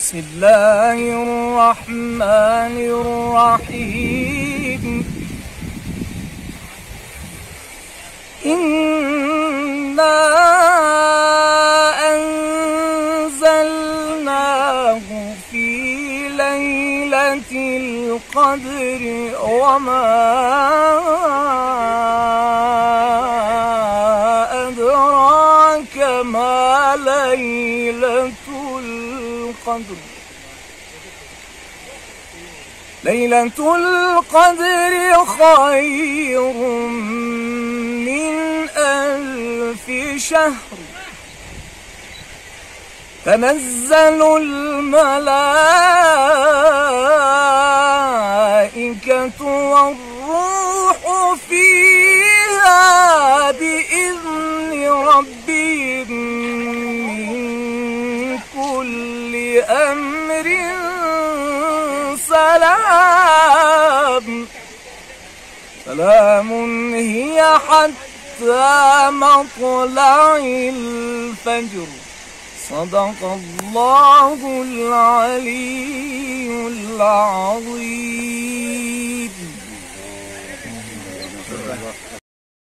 بسم الله الرحمن الرحيم. إنا أنزلناه في ليلة القدر وما أدراك ما ليلة القدر. ليلة القدر خير من 1000 شهر. تنزل الملائكة والروح فيها بإذن ربهم من كل أمر سلام هي حتى مطلع الفجر. صدق الله العلي العظيم.